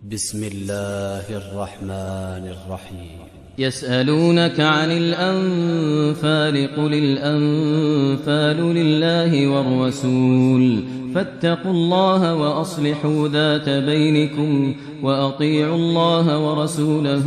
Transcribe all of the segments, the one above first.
بسم الله الرحمن الرحيم. يسألونك عن الأنفال قل الأنفال لله والرسول فاتقوا الله وأصلحوا ذات بينكم وأطيعوا الله ورسوله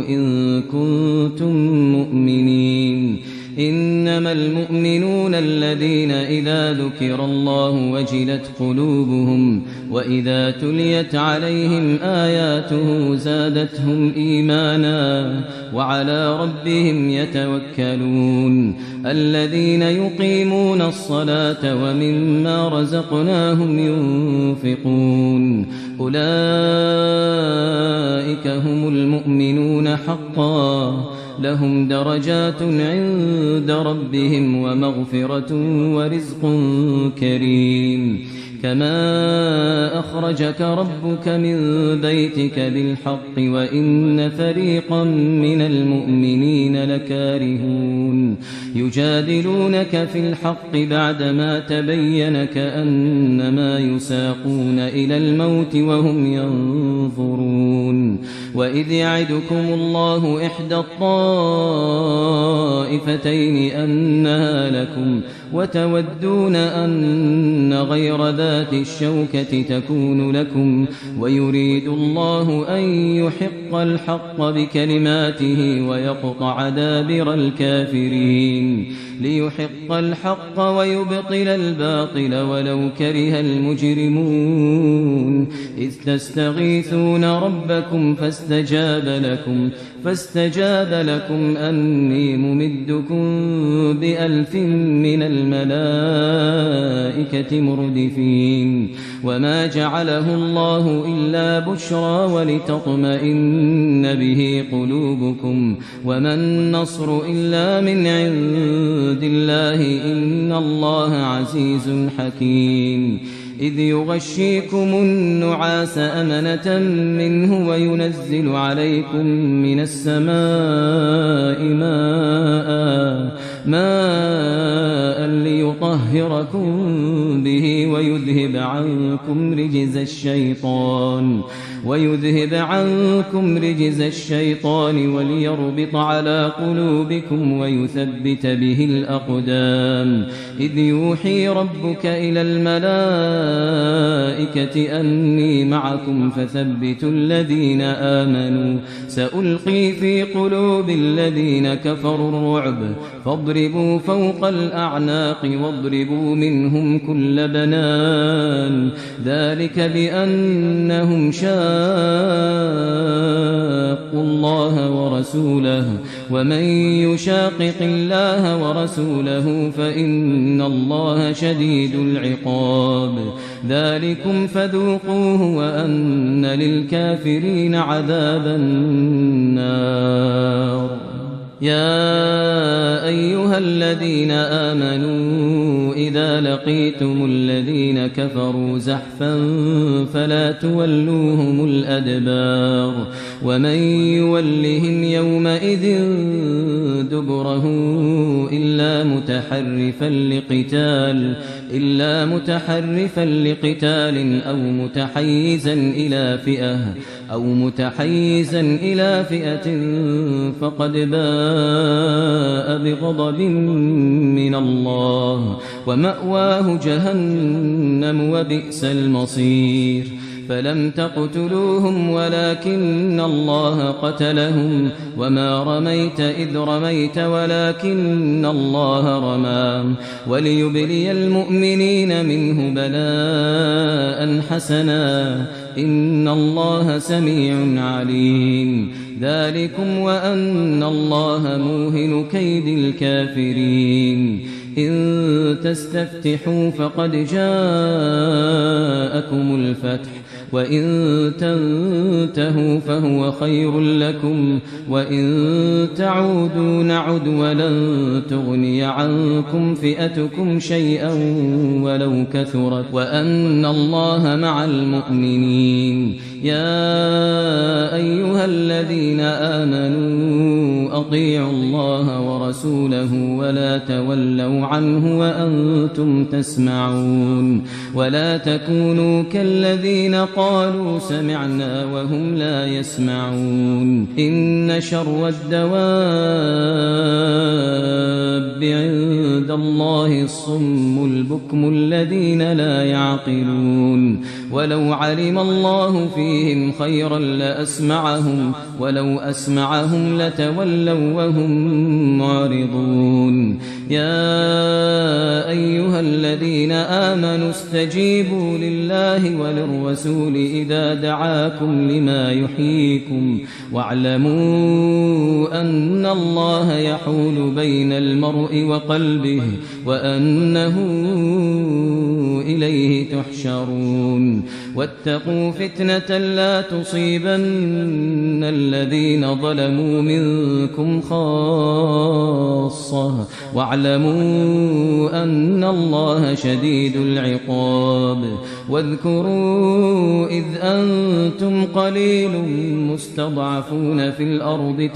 إن كنتم مؤمنين. إنما المؤمنون الذين إذا ذكر الله وجلت قلوبهم وإذا تليت عليهم آياته زادتهم إيمانا وعلى ربهم يتوكلون. الذين يقيمون الصلاة ومما رزقناهم ينفقون أولئك هم المؤمنون حقا لهم درجات عند ربهم ومغفرة ورزق كريم. كما أخرجك ربك من بيتك بالحق وإن فريقا من المؤمنين لكارهون. يجادلونك في الحق بعدما تبين كأنما يساقون إلى الموت وهم ينظرون. وإذ يعدكم الله إحدى الطائفتين أنها لكم وتودون أن غير ذات الشوكة تكون لكم ويريد الله أن يحق الحق بكلماته ويقطع دابر الكافرين. ليحق الحق ويبطل الباطل ولو كره المجرمون. إذ تستغيثون ربكم فاستجاب لكم أني ممدكم ب1000 من الملائكة مردفين. وما جعله الله إلا بشرى ولتطمئن به قلوبكم وما النصر إلا من عند الله إن الله عزيز حكيم. إذ يغشيكم النعاس أمنة منه وينزل عليكم من السماء ماء ليطهركم به ويذهب عنكم رجز الشيطان وليربط على قلوبكم ويثبت به الأقدام. إذ يوحي ربك إلى الملائكة أني معكم فثبتوا الذين آمنوا سألقي في قلوب الذين كفروا الرعب فاضربوا فوق الأعناق واضربوا منهم كل بنان. ذلك بأنهم شاقوا الله ورسوله ومن يشاقق الله ورسوله فإن الله شديد العقاب. ذلكم فذوقوه وأن للكافرين عذاب النار. يا أيها الذين آمنوا إذا لقيتم الذين كفروا زحفا فلا تولوهم الأدبار. ومن يولهم يومئذ دبره إلا متحرفا لقتال أو متحيزا إلى فئة فقد باء بغضب من الله ومأواه جهنم وبئس المصير. فلم تقتلوهم ولكن الله قتلهم وما رميت إذ رميت ولكن الله رمى وليبلي المؤمنين منه بلاء حسنا إن الله سميع عليم. ذلكم وأن الله موهن كيد الكافرين. إن تستفتحوا فقد جاءكم الفتح وإن تنتهوا فهو خير لكم وإن تعودوا نعد ولن تغني عنكم فئتكم شيئا ولو كثرت وأن الله مع المؤمنين. يا أيها الذين آمنوا أطيعوا الله ورسوله ورسوله ولا تولوا عنه وأنتم تسمعون ولا تكونوا كالذين قالوا سمعنا وهم لا يسمعون إن شر الدواب عند الله الصم البكم الذين لا يعقلون ولو علم الله فيهم خيرا لأسمعهم ولو أسمعهم لتولوا وهم معرضون يا أيها الذين آمنوا استجيبوا لله وللرسول إذا دعاكم لما يحييكم واعلموا أن الله يحول بين المرء وقلبه وأنه إليه تحشرون واتقوا فتنة لا تصيبن الذين ظلموا منكم خاصة واعلموا أن الله شديد العقاب واذكروا إذ أنتم قليل مستضعفون في الأرض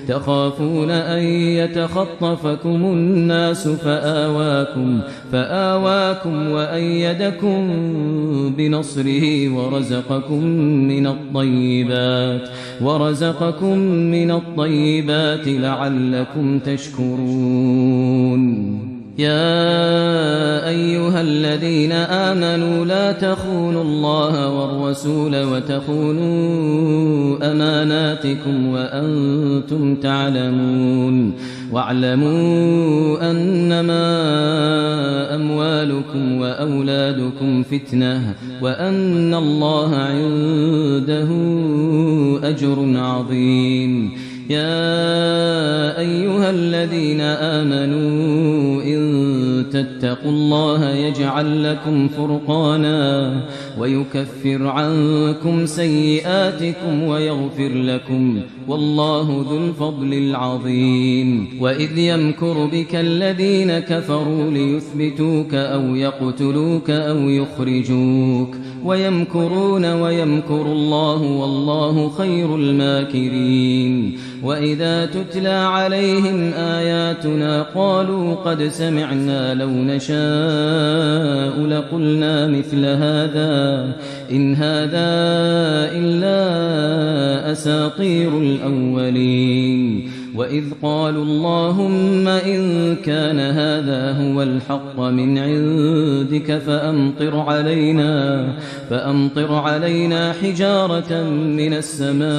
تخافون أن يتخطفكم الناس فآواكم وأيدكم بنصره ورزقكم من الطيبات لعلكم تشكرون يا أيها الذين آمنوا لا تخونوا الله والرسول وتخونوا أماناتكم وأنتم تعلمون واعلموا أنما أموالكم وأولادكم فتنة وأن الله عنده أجر عظيم يا أيها الذين آمنوا إن تتقوا الله يجعل لكم فرقانا ويكفر عنكم سيئاتكم ويغفر لكم والله ذو الفضل العظيم وإذ يمكر بك الذين كفروا ليثبتوك أو يقتلوك أو يخرجوك ويمكرون ويمكر الله والله خير الماكرين وإذا تتلى عليهم آياتنا قالوا قد سمعنا لو نشاء لقلنا مثل هذا إن هذا إلا أساطير الأولين وإذ قالوا اللهم إن كان هذا هو الحق من عندك فأمطر علينا حجارة من السماء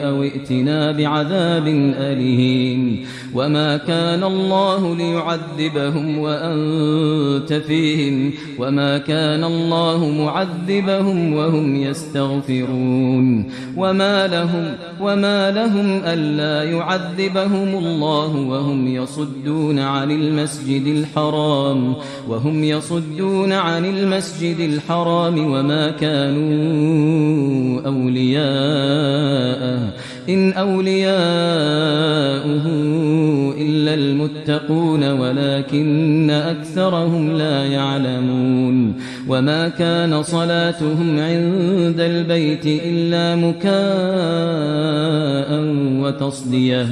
أو ائتنا بعذاب أليم وما كان الله ليعذبهم وأنت فيهم وما كان الله معذبهم وهم يستغفرون وما لهم ألا يعذبهم الله وهم يصدون عن المسجد الحرام وما كانوا أولياءه إن أولياؤه إلا المتقون ولكن أكثرهم لا يعلمون وما كان صلاتهم عند البيت إلا مكاء وتصدية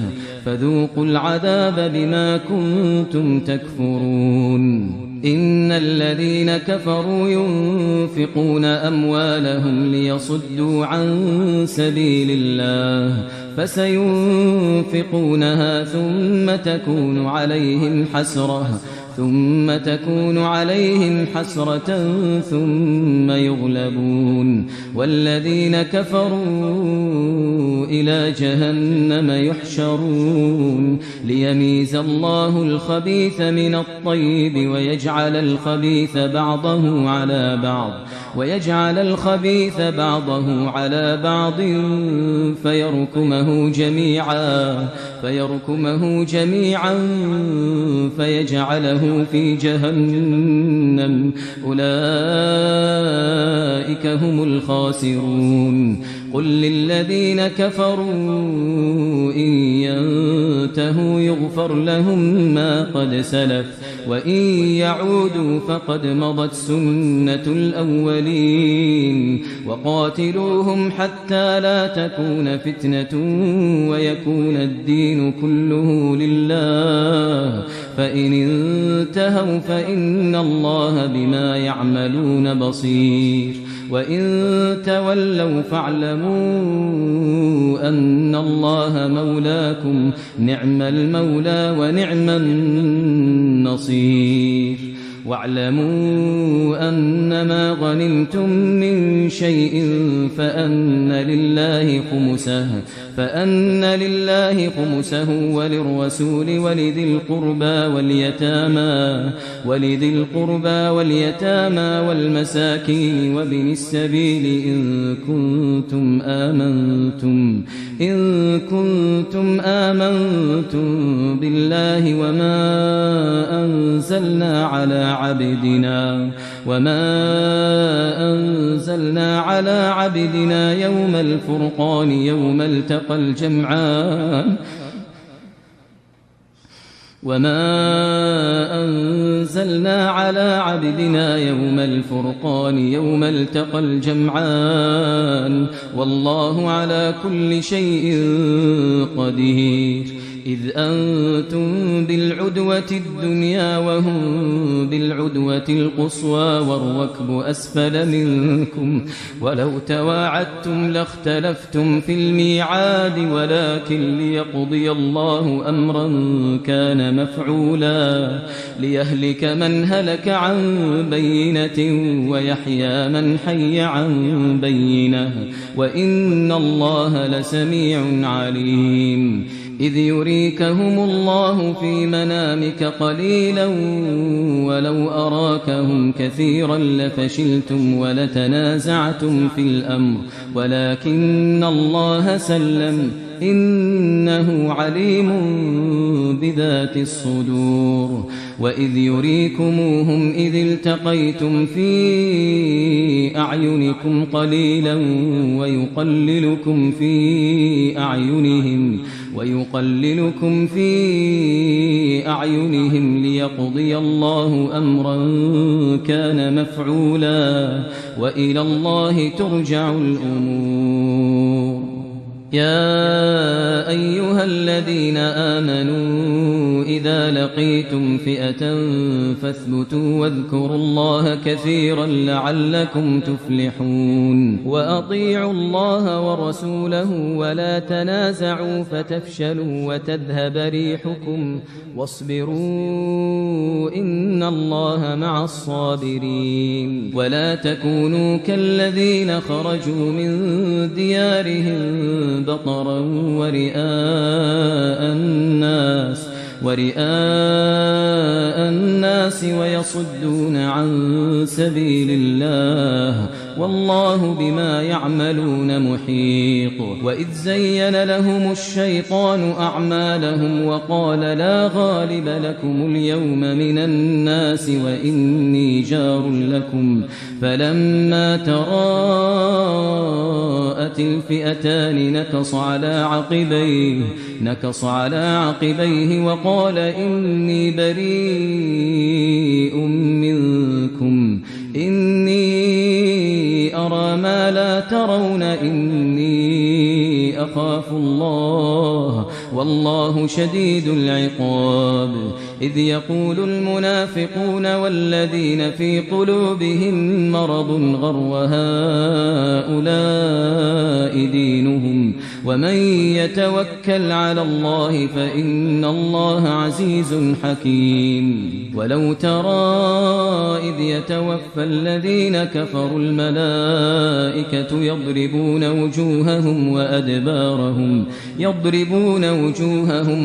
فذوقوا العذاب بما كنتم تكفرون إن الذين كفروا ينفقون أموالهم ليصدوا عن سبيل الله فسينفقونها ثم تكون عليهم حسرة ثم يغلبون والذين كفروا إلى جهنم يحشرون ليميز الله الخبيث من الطيب ويجعل الخبيث بعضه على بعض فيركمه جميعا فيجعله في جهنم أولئك هم الخاسرون قل للذين كفروا إن ينتهوا يغفر لهم ما قد سلف وإن يعودوا فقد مضت سنة الأولين وقاتلوهم حتى لا تكون فتنة ويكون الدين كله لله فإن انتهوا فإن الله بما يعملون بصير وإن تولوا فاعلموا أن الله مولاكم نعم المولى ونعم النصير واعلموا أنما غنمتم من شيء فأن لله خمسه وللرسول ولذي القربى واليتامى والمساكين وابن السبيل إن كنتم آمنتم بالله وما أنزلنا على عبدنا يوم الفرقان يوم التقى الجمعان والله على كل شيء قدير إذ أنتم بالعدوة الدنيا وهم بالعدوة القصوى والركب أسفل منكم ولو تواعدتم لاختلفتم في الميعاد ولكن ليقضي الله أمرا كان مفعولا ليهلك من هلك عن بينة ويحيى من حي عن بينة وإن الله لسميع عليم إذ يريكهم الله في منامك قليلا ولو أراكهم كثيرا لفشلتم ولتنازعتم في الأمر ولكن الله سلم إنه عليم بذات الصدور وإذ يريكموهم إذ التقيتم في أعينكم قليلا ويقللكم في أعينهم ليقضي الله أمرا كان مفعولا وإلى الله ترجع الأمور يا أيها الذين آمنوا إذا لقيتم فئة فاثبتوا واذكروا الله كثيرا لعلكم تفلحون وأطيعوا الله ورسوله ولا تنازعوا فتفشلوا وتذهب ريحكم واصبروا إن الله مع الصابرين ولا تكونوا كالذين خرجوا من ديارهم بطرا ورئاء الناس ويصدون عن سبيل الله والله بما يعملون محيط وإذ زين لهم الشيطان أعمالهم وقال لا غالب لكم اليوم من الناس وإني جار لكم فلما تراءت الفئتان نكص على عقبيه وقال إني بريء منكم إني أرى ما لا ترون إني أخاف الله والله شديد العقاب إذ يقول المنافقون والذين في قلوبهم مرض غر هؤلاء دينهم ومن يتوكل على الله فإن الله عزيز حكيم ولو ترى إذ يتوفى الذين كفروا الملائكة يضربون وجوههم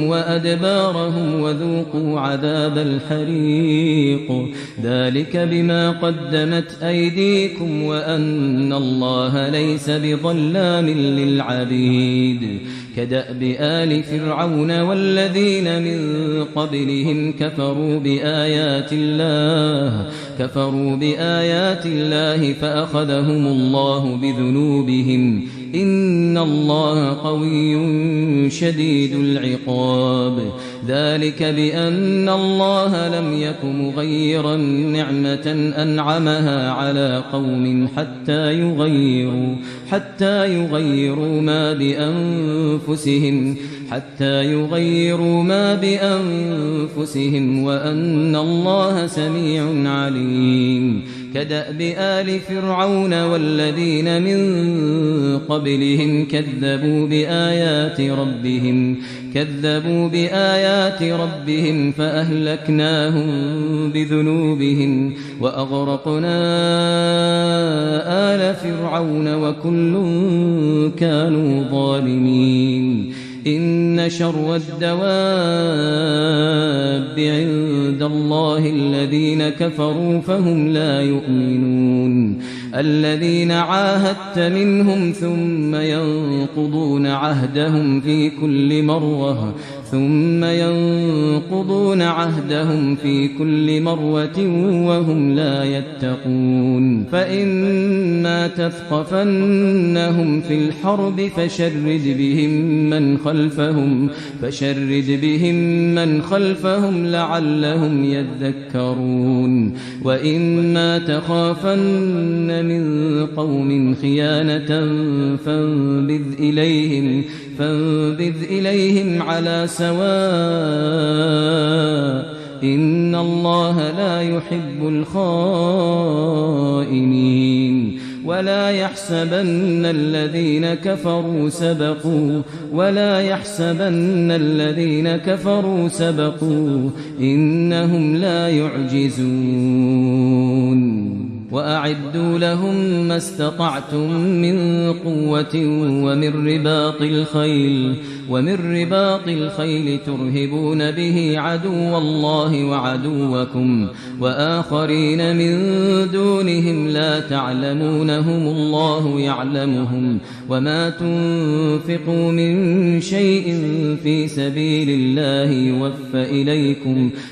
وأدبارهم وذوقوا عذاب الحريق ذلك بما قدمت أيديكم وأن الله ليس بظلام للعبيد كدأب آل فرعون والذين من قبلهم كفروا بآيات الله كفروا بآيات الله فأخذهم الله بذنوبهم إن الله قوي شديد العقاب ذلك بأن الله لم يك مغيرا نعمة أنعمها على قوم حتى يغيروا ما بأنفسهم وأن الله سميع عليم كدأب آل فرعون والذين من قبلهم كذبوا بآيات ربهم فأهلكناهم بذنوبهم وأغرقنا آل فرعون وكل كانوا ظالمين إن شر الدواب عند الله الذين كفروا فهم لا يؤمنون الذين عاهدت منهم ثم ينقضون عهدهم في كل مرة وهم لا يتقون فإما تثقفنهم في الحرب فشرد بهم من خلفهم لعلهم يذكرون وإما تخافن من قوم خيانة فانبذ إليهم على سواء إن الله لا يحب الخائنين ولا يحسبن الذين كفروا سبقوا إنهم لا يعجزون وأعدوا لهم ما استطعتم من قوة ومن رباط الخيل ترهبون به عدو الله وعدوكم وآخرين من دونهم لا تعلمونهم الله يعلمهم وما تنفقوا من شيء في سبيل الله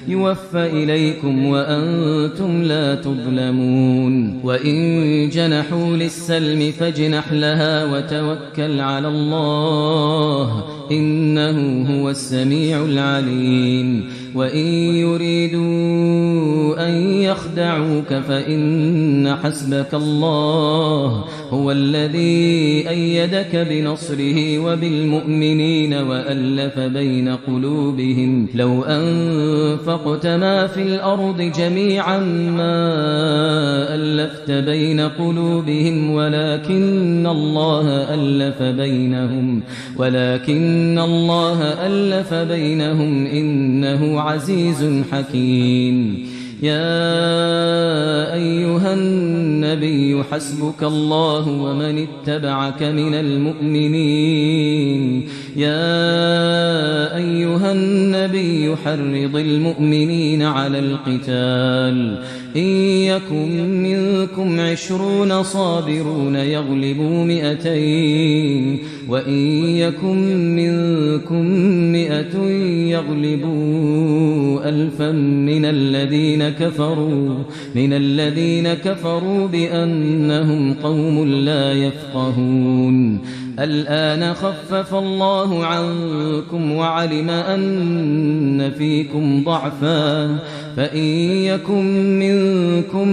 يوفى إليكم وأنتم لا تظلمون وإن جنحوا للسلم فاجنح لها وتوكل على الله إنه هو السميع العليم وإن يريدوا أن يخدعوك فإن حسبك الله هو الذي أيدك بنصره وبالمؤمنين وألف بين قلوبهم لو أنفقت ما في الأرض جميعا ما ألفت بين قلوبهم ولكن الله ألف بينهم إنه عزيز حكيم يا أيها النبي حسبك الله ومن اتبعك من المؤمنين يا أيها النبي حرض المؤمنين على القتال إن يكن منكم 20 صابرون يغلبوا 200 وإن يكن منكم 100 يغلبوا 1000 من الذين كفروا بأنهم قوم لا يفقهون الآن خفف الله عنكم وعلم أن فيكم ضعفا فإن يكن منكم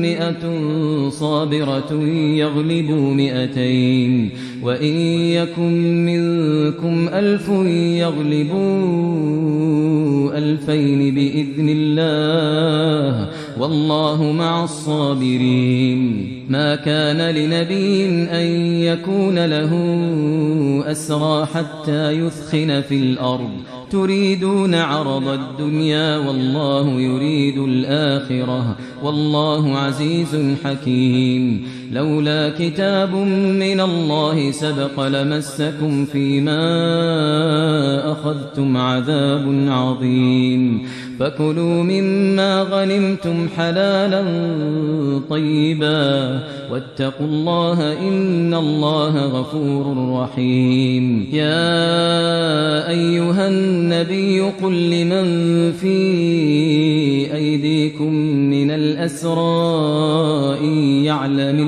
100 صابرة يغلبوا 200 وإن يكن منكم 1000 يغلبوا 2000 بإذن الله والله مع الصابرين ما كان لنبي أن يكون له أسرى حتى يثخن في الأرض تريدون عرض الدنيا والله يريد الآخرة والله عزيز حكيم لولا كتاب من الله سبق لمسكم فيما أخذتم عذاب عظيم فكلوا مما غنمتم حلالا طيبا واتقوا الله إن الله غفور رحيم يا أيها النبي قل لمن في أيديكم من الأسرى الأسرى إن يعلم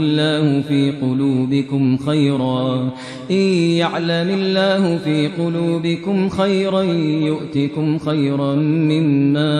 الله في قلوبكم خيرا يؤتكم خيرا مما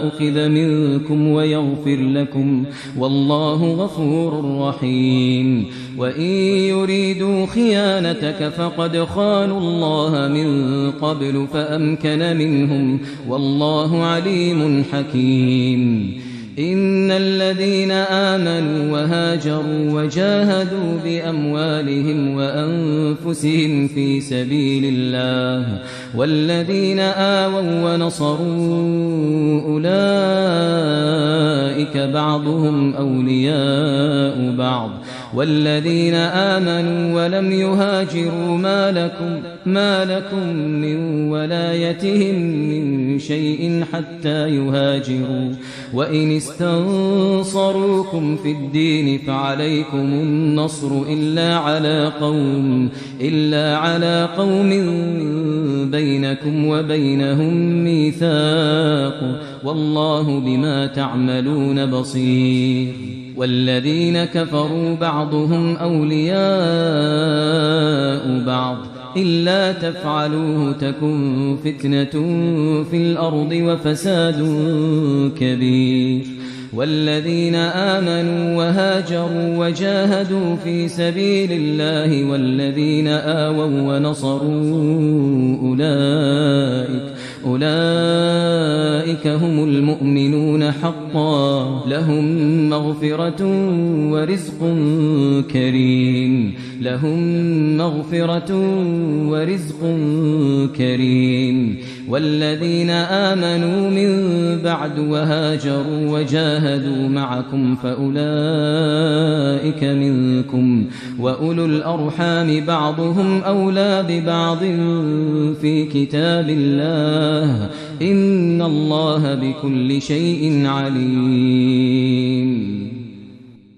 أخذ منكم ويغفر لكم والله غفور رحيم وإن يريدوا خيانتك فقد خانوا الله من قبل فأمكن منهم والله عليم حكيم إن الذين آمنوا وهاجروا وجاهدوا بأموالهم وأنفسهم في سبيل الله والذين آووا ونصروا أولئك بعضهم أولياء بعض والذين آمنوا ولم يهاجروا ما لكم من ولايتهم من شيء حتى يهاجروا وإن استنصروكم في الدين فعليكم النصر إلا على قوم بينكم وبينهم ميثاق والله بما تعملون بصير والذين كفروا بعضهم أولياء بعض إلا تفعلوه تكن فتنة في الأرض وفساد كبير والذين آمنوا وهاجروا وجاهدوا في سبيل الله والذين آووا ونصروا أولئك هم المؤمنون حقا لهم مغفرة ورزق كريم والذين آمنوا من بعد وهاجروا وجاهدوا معكم فأولئك منكم وأولو الأرحام بعضهم أولى ببعض في كتاب الله إن الله بكل شيء عليم